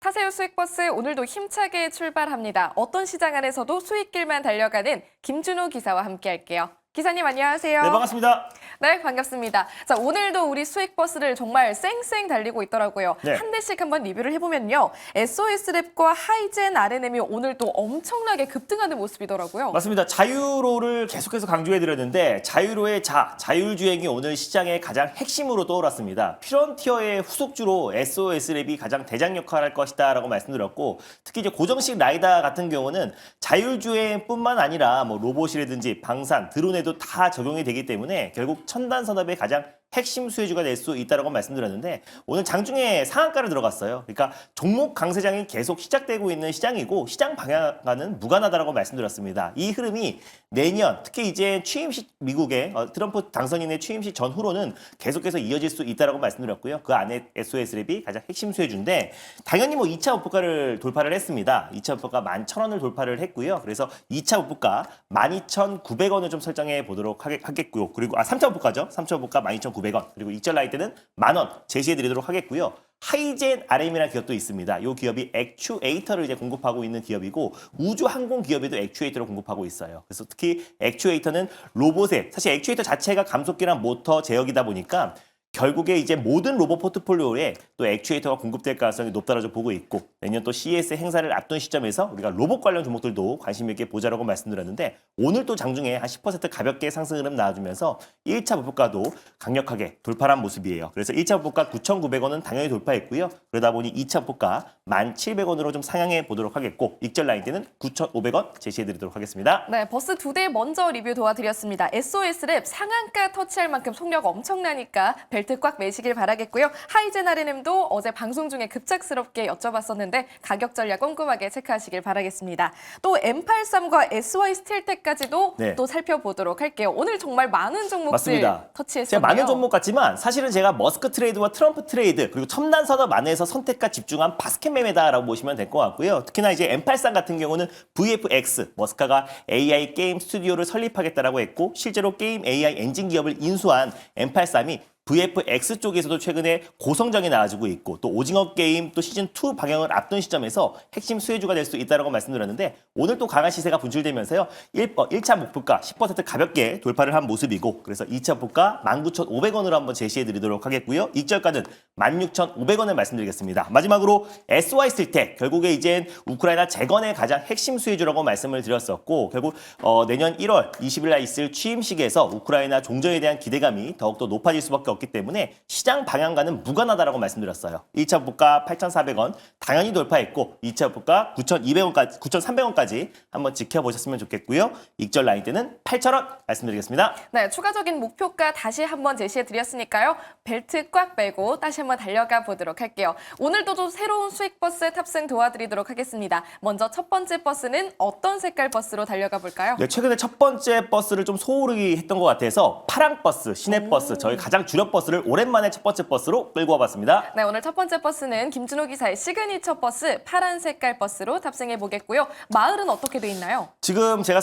타세요 수익버스 오늘도 힘차게 출발합니다. 어떤 시장 안에서도 수익길만 달려가는 김준호 기사와 함께할게요. 기사님 안녕하세요. 네, 반갑습니다. 네, 반갑습니다. 자, 오늘도 우리 수익버스를 정말 쌩쌩 달리고 있더라고요. 네. 한 대씩 한번 리뷰를 해보면요. SOS랩과 하이젠 RNM이 오늘 또 엄청나게 급등하는 모습이더라고요. 맞습니다. 자유로를 계속해서 강조해드렸는데 자유로의 자율주행이 오늘 시장의 가장 핵심으로 떠올랐습니다. 피런티어의 후속주로 SOS랩이 가장 대장 역할을 할 것이다 라고 말씀드렸고 특히 이제 고정식 라이다 같은 경우는 자율주행뿐만 아니라 뭐 로봇이라든지 방산, 드론에도 다 적용이 되기 때문에 결국 첨단 산업의 가장 핵심 수혜주가 될 수 있다고 말씀드렸는데 오늘 장중에 상한가를 들어갔어요. 그러니까 종목 강세장이 계속 시작되고 있는 시장이고 시장 방향과는 무관하다고 말씀드렸습니다. 이 흐름이 내년 특히 이제 취임식 미국의 트럼프 당선인의 취임식 전후로는 계속해서 이어질 수 있다고 말씀드렸고요. 그 안에 SOS랩이 가장 핵심 수혜주인데 당연히 뭐 2차 목표가를 돌파를 했습니다. 2차 목표가 11,000원을 돌파를 했고요. 그래서 2차 목표가 12,900원을 좀 설정해 보도록 하겠고요. 그리고 3차 목표가죠. 3차 목표가 12,900원. 그리고 익절 라인 때는 10,000원 제시해 드리도록 하겠고요. 하이젠 RM이라는 기업도 있습니다. 이 기업이 액추에이터를 이제 공급하고 있는 기업이고 우주 항공 기업에도 액추에이터를 공급하고 있어요. 그래서 특히 액추에이터는 로봇에 사실 액추에이터 자체가 감속기랑 모터 제어기다 보니까 결국에 이제 모든 로봇 포트폴리오에 또 액추에이터가 공급될 가능성이 높다고 보고 있고 내년 또 CES 행사를 앞둔 시점에서 우리가 로봇 관련 종목들도 관심 있게 보자라고 말씀드렸는데 오늘 또 장중에 한 10% 가볍게 상승 흐름 나와주면서 1차 목표가도 강력하게 돌파한 모습이에요. 그래서 1차 목표가 9,900원은 당연히 돌파했고요. 그러다 보니 2차 목표가 1,700원으로 좀 상향해 보도록 하겠고 익절 라인 때는 9,500원 제시해 드리도록 하겠습니다. 네, 버스 2대 먼저 리뷰 도와드렸습니다. SOS랩 상한가 터치할 만큼 속력 엄청나니까 벨트 꽉 매시길 바라겠고요. 하이젠 RNM도 어제 방송 중에 급작스럽게 여쭤봤었는데 가격 전략 꼼꼼하게 체크하시길 바라겠습니다. 또 M83과 SY 스틸텍까지도 네. 또 살펴보도록 할게요. 오늘 정말 많은 종목들 맞습니다. 터치했었네요. 제가 많은 종목 같지만 사실은 제가 머스크 트레이드와 트럼프 트레이드 그리고 첨단 산업 안에서 선택과 집중한 바스켓 매매다라고 보시면 될 것 같고요. 특히나 이제 M83 같은 경우는 VFX 머스카가 AI 게임 스튜디오를 설립하겠다라고 했고 실제로 게임 AI 엔진 기업을 인수한 M83이 VFX 쪽에서도 최근에 고성장이 나와주고 있고 또 오징어 게임 또 시즌2 방영을 앞둔 시점에서 핵심 수혜주가 될 수 있다고 말씀드렸는데 오늘 또 강한 시세가 분출되면서요. 1차 목표가 10% 가볍게 돌파를 한 모습이고 그래서 2차 목표가 19,500원으로 한번 제시해 드리도록 하겠고요. 익절가는 16,500원을 말씀드리겠습니다. 마지막으로 SY 스틸텍 결국에 이젠 우크라이나 재건의 가장 핵심 수혜주라고 말씀을 드렸었고 결국 내년 1월 20일 날 있을 취임식에서 우크라이나 종전에 대한 기대감이 더욱더 높아질 수밖에 없기 때문에 시장 방향과는 무관하다라고 말씀드렸어요. 1차 목표가 8,400원 당연히 돌파했고 2차 목표가 9,200원까지 9,300원까지 한번 지켜보셨으면 좋겠고요. 익절 라인 때는 8,000원 말씀드리겠습니다. 네, 추가적인 목표가 다시 한번 제시해 드렸으니까요. 벨트 꽉 매고 다시 한번 달려가 보도록 할게요. 오늘도 또 새로운 수익 버스 탑승 도와드리도록 하겠습니다. 먼저 첫 번째 버스는 어떤 색깔 버스로 달려가 볼까요? 네, 최근에 첫 번째 버스를 좀 소홀히 했던 것 같아서 파랑 버스, 시내 버스, 저희 가장 주력 버스를 오랜만에 첫 번째 버스로 끌고 와봤습니다. 네, 오늘 첫 번째 버스는 김준호 기사의 시그니처 버스 파란 색깔 버스로 탑승해 보겠고요. 마을은 어떻게 돼 있나요? 지금 제가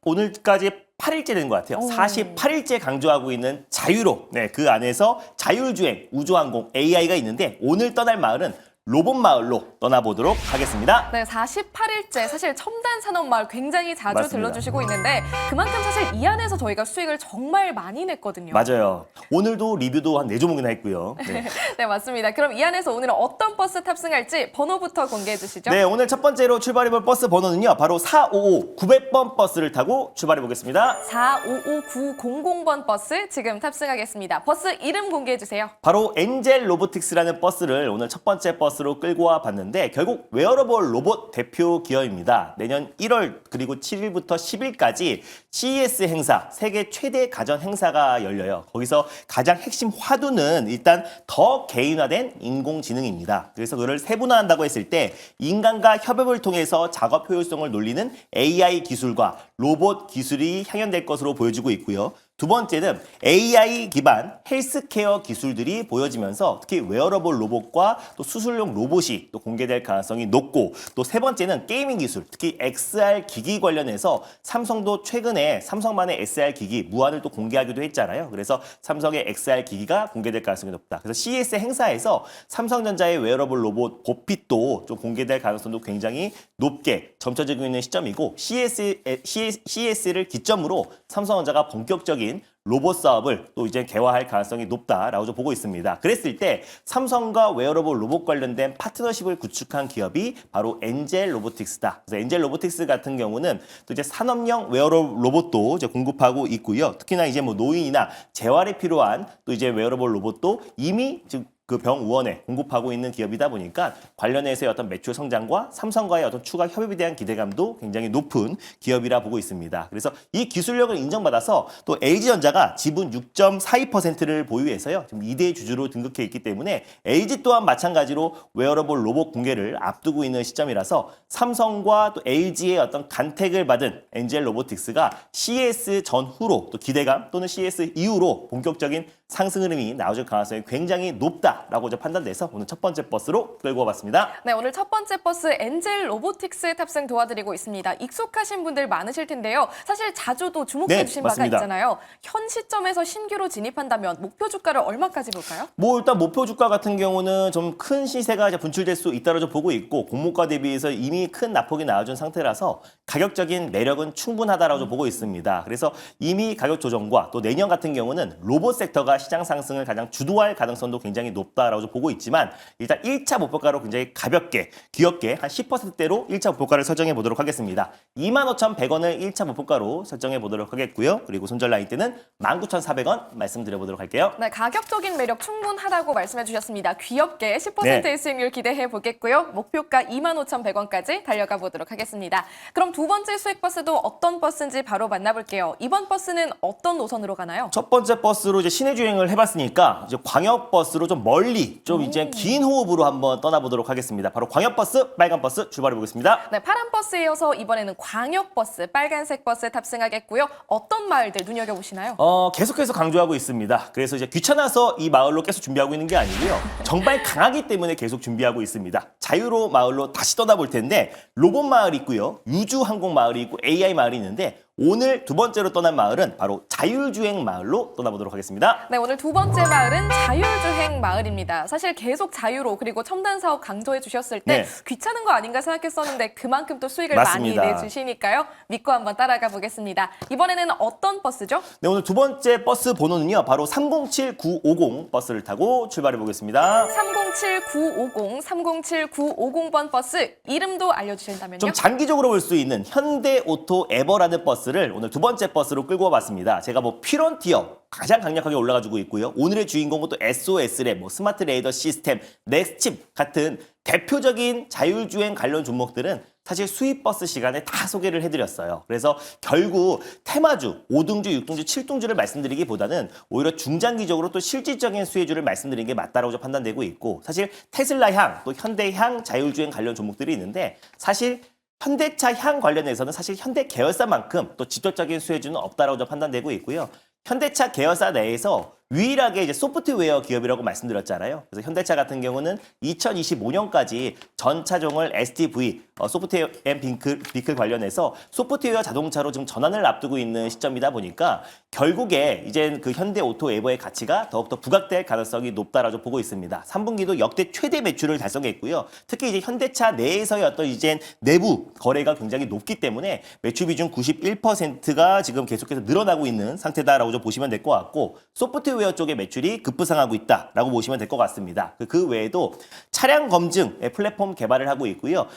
오늘까지 8일째 된 것 같아요. 48일째 강조하고 있는 자유로. 네, 그 안에서 자율주행, 우주항공, AI가 있는데 오늘 떠날 마을은 로봇 마을로 떠나보도록 하겠습니다. 네, 48일째 사실 첨단 산업 마을 굉장히 자주 맞습니다. 들러주시고 있는데 그만큼 사실 이 안에서 저희가 수익을 정말 많이 냈거든요. 맞아요. 오늘도 리뷰도 한 4종목이나 했고요. 네. 네, 맞습니다. 그럼 이 안에서 오늘은 어떤 버스 탑승할지 번호부터 공개해 주시죠. 네, 오늘 첫 번째로 출발해볼 버스 번호는요. 바로 455 900번 버스를 타고 출발해보겠습니다. 455900번 버스 지금 탑승하겠습니다. 버스 이름 공개해 주세요. 바로 엔젤 로보틱스라는 버스를 오늘 첫 번째 버스로 끌고 와 봤는데 결국 웨어러블 로봇 대표 기업입니다. 내년 1월 그리고 7일부터 10일까지 CES 행사, 세계 최대 가전 행사가 열려요. 거기서 가장 핵심 화두는 일단 더 개인화된 인공지능입니다. 그래서 그걸 세분화한다고 했을 때 인간과 협업을 통해서 작업 효율성을 놀리는 AI 기술과 로봇 기술이 향연될 것으로 보여지고 있고요. 두 번째는 AI 기반 헬스케어 기술들이 보여지면서 특히 웨어러블 로봇과 또 수술용 로봇이 또 공개될 가능성이 높고, 또 세 번째는 게이밍 기술, 특히 XR 기기 관련해서 삼성도 최근에 삼성만의 XR 기기 무한을 또 공개하기도 했잖아요. 그래서 삼성의 XR 기기가 공개될 가능성이 높다. 그래서 CES 행사에서 삼성전자의 웨어러블 로봇 보핏도 좀 공개될 가능성도 굉장히 높게 점쳐지고 있는 시점이고, CES를 기점으로 삼성전자가 본격적인 로봇 사업을 또 이제 개화할 가능성이 높다라고 좀 보고 있습니다. 그랬을 때 삼성과 웨어러블 로봇 관련된 파트너십을 구축한 기업이 바로 엔젤 로보틱스다. 그래서 엔젤 로보틱스 같은 경우는 또 이제 산업용 웨어러블 로봇도 이제 공급하고 있고요. 특히나 이제 뭐 노인이나 재활에 필요한 또 이제 웨어러블 로봇도 이미 지금 그 병의원에 공급하고 있는 기업이다 보니까 관련해서의 어떤 매출 성장과 삼성과의 어떤 추가 협업에 대한 기대감도 굉장히 높은 기업이라 보고 있습니다. 그래서 이 기술력을 인정받아서 또 LG전자가 지분 6.42%를 보유해서요, 지금 2대 주주로 등극해 있기 때문에 LG 또한 마찬가지로 웨어러블 로봇 공개를 앞두고 있는 시점이라서 삼성과 또 LG의 어떤 간택을 받은 엔젤 로보틱스가 CES 전후로 또 기대감 또는 CES 이후로 본격적인 상승 흐름이 나오질 가능성이 굉장히 높다라고 판단돼서 오늘 첫 번째 버스로 끌고 와봤습니다. 네, 오늘 첫 번째 버스 엔젤 로보틱스 탑승 도와드리고 있습니다. 익숙하신 분들 많으실 텐데요. 사실 자주도 주목해 주신 바가 맞습니다. 있잖아요. 현 시점에서 신규로 진입한다면 목표 주가를 얼마까지 볼까요? 뭐 일단 목표 주가 같은 경우는 좀 큰 시세가 이제 분출될 수 있다고 좀 보고 있고, 공모가 대비해서 이미 큰 낙폭이 나와준 상태라서 가격적인 매력은 충분하다라고 좀 보고 있습니다. 그래서 이미 가격 조정과 또 내년 같은 경우는 로봇 섹터가 시장 상승을 가장 주도할 가능성도 굉장히 높다라고 좀 보고 있지만, 일단 1차 목표가로 굉장히 가볍게 귀엽게 한 10%대로 1차 목표가를 설정해 보도록 하겠습니다. 25,100원을 1차 목표가로 설정해 보도록 하겠고요. 그리고 손절 라인 때는 19,400원 말씀드려보도록 할게요. 네, 가격적인 매력 충분하다고 말씀해 주셨습니다. 귀엽게 10%의 네. 수익률 기대해 보겠고요. 목표가 25,100원까지 달려가 보도록 하겠습니다. 그럼 두 번째 수익 버스도 어떤 버스인지 바로 만나볼게요. 이번 버스는 어떤 노선으로 가나요? 첫 번째 버스로 이제 시내 주행을 해봤으니까 이제 광역 버스로 좀 멀리 좀 이제 긴 호흡으로 한번 떠나보도록 하겠습니다. 바로 광역 버스, 빨간 버스 출발해 보겠습니다. 네, 파란 버스에 이어서 이번에는 광역 버스, 빨간색 버스 탑승하겠고요. 어떤 마을들 눈여겨보시나요? 계속해서 강조하고 있습니다. 그래서 이제 귀찮아서 이 마을로 계속 준비하고 있는 게 아니고요. 정말 강하기 때문에 계속 준비하고 있습니다. 자유로 마을로 다시 떠나볼 텐데, 로봇 마을이 있고요, 유주 항공 마을이 있고 AI 마을이 있는데, 오늘 두 번째로 떠난 마을은 바로 자율주행 마을로 떠나보도록 하겠습니다. 네, 오늘 두 번째 마을은 자율주행 마을입니다. 사실 계속 자유로 그리고 첨단 사업 강조해 주셨을 때 네. 귀찮은 거 아닌가 생각했었는데 그만큼 또 수익을 맞습니다. 많이 내주시니까요. 믿고 한번 따라가 보겠습니다. 이번에는 어떤 버스죠? 네, 오늘 두 번째 버스 번호는요, 바로 307950 버스를 타고 출발해 보겠습니다. 307950, 307950번 버스 이름도 알려주신다면요? 좀 장기적으로 볼 수 있는 현대오토 에버라는 버스를 오늘 두 번째 버스로 끌고 와봤습니다. 제가 뭐 피런티어 가장 강력하게 올라가지고 있고요. 오늘의 주인공은 또 SOS랩, 뭐 스마트 레이더 시스템, 넥스칩 같은 대표적인 자율주행 관련 종목들은 사실 수입 버스 시간에 다 소개를 해드렸어요. 그래서 결국 테마주, 5등주, 6등주, 7등주를 말씀드리기보다는 오히려 중장기적으로 또 실질적인 수혜주를 말씀드리는 게 맞다라고 판단되고 있고, 사실 테슬라향, 또 현대향 자율주행 관련 종목들이 있는데, 사실 현대차 향 관련해서는 사실 현대 계열사만큼 또 직접적인 수혜주는 없다라고 좀 판단되고 있고요. 현대차 계열사 내에서 유일하게 이제 소프트웨어 기업이라고 말씀드렸잖아요. 그래서 현대차 같은 경우는 2025년까지 전 차종을 STV, 소프트웨어 앤 비클 관련해서 소프트웨어 자동차로 지금 전환을 앞두고 있는 시점이다 보니까 결국에 이제 그 현대 오토 에버의 가치가 더욱더 부각될 가능성이 높다라고 보고 있습니다. 3분기도 역대 최대 매출을 달성했고요. 특히 이제 현대차 내에서의 어떤 이제 내부 거래가 굉장히 높기 때문에 매출 비중 91%가 지금 계속해서 늘어나고 있는 상태다라고 좀 보시면 될 것 같고, 소프트웨어 쪽의 매출이 급부상하고 있다라고 보시면 될 것 같습니다. 그 외에도 차량 검증의 플랫폼 개발을 하고 있고요.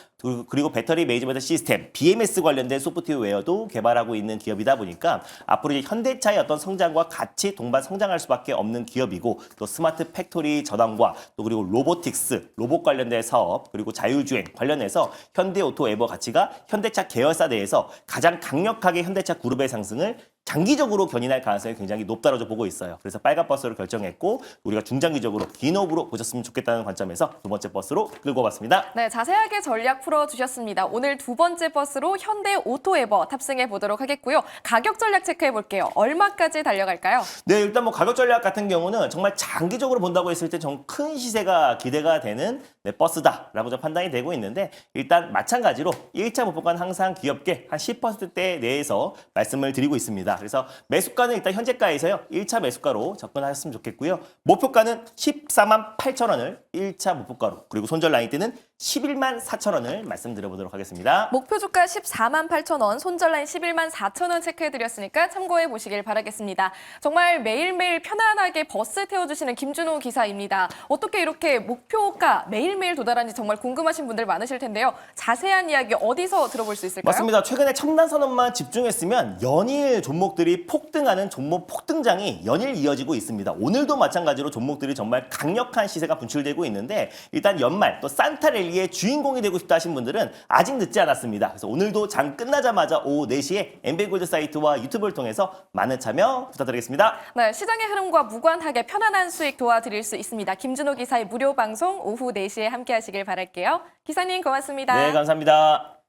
그리고 배터리 매니지먼트 시스템, BMS 관련된 소프트웨어도 개발하고 있는 기업이다 보니까 앞으로 이제 현대차의 어떤 성장과 같이 동반 성장할 수밖에 없는 기업이고, 또 스마트 팩토리 전환과 또 그리고 로보틱스, 로봇 관련된 사업, 그리고 자율주행 관련해서 현대오토 에버 가치가 현대차 계열사 내에서 가장 강력하게 현대차 그룹의 상승을 장기적으로 견인할 가능성이 굉장히 높다고 보고 있어요. 그래서 빨간 버스로 결정했고 우리가 중장기적으로 긴 호흡으로 보셨으면 좋겠다는 관점에서 두 번째 버스로 끌고 와봤습니다. 네, 자세하게 전략 풀어주셨습니다. 오늘 두 번째 버스로 현대 오토에버 탑승해 보도록 하겠고요. 가격 전략 체크해 볼게요. 얼마까지 달려갈까요? 네, 일단 뭐 가격 전략 같은 경우는 정말 장기적으로 본다고 했을 때 좀 큰 시세가 기대가 되는 버스다라고 좀 판단이 되고 있는데 일단 마찬가지로 1차 목표가는 항상 귀엽게 한 10%대 내에서 말씀을 드리고 있습니다. 그래서 매수가는 일단 현재가에서요. 1차 매수가로 접근하셨으면 좋겠고요. 목표가는 14만 8천 원을 1차 목표가로 그리고 손절 라인 때는 11만 4천 원을 말씀드려보도록 하겠습니다. 목표 주가 14만 8천 원, 손절라인 11만 4천 원 체크해드렸으니까 참고해 보시길 바라겠습니다. 정말 매일매일 편안하게 버스 태워주시는 김준호 기사입니다. 어떻게 이렇게 목표가 매일매일 도달하는지 정말 궁금하신 분들 많으실 텐데요. 자세한 이야기 어디서 들어볼 수 있을까요? 맞습니다. 최근에 첨단 산업만 집중했으면 연일 종목들이 폭등하는 종목 폭등장이 연일 이어지고 있습니다. 오늘도 마찬가지로 종목들이 정말 강력한 시세가 분출되고 있는데 일단 연말 또 산타 랠리의 주인공이 되고 싶다 하신 분들은 아직 늦지 않았습니다. 그래서 오늘도 장 끝나자마자 오후 4시에 엠베이골드 사이트와 유튜브를 통해서 많은 참여 부탁드리겠습니다. 네, 시장의 흐름과 무관하게 편안한 수익 도와드릴 수 있습니다. 김준호 기사의 무료 방송 오후 4시에 함께 하시길 바랄게요. 기사님 고맙습니다. 네, 감사합니다.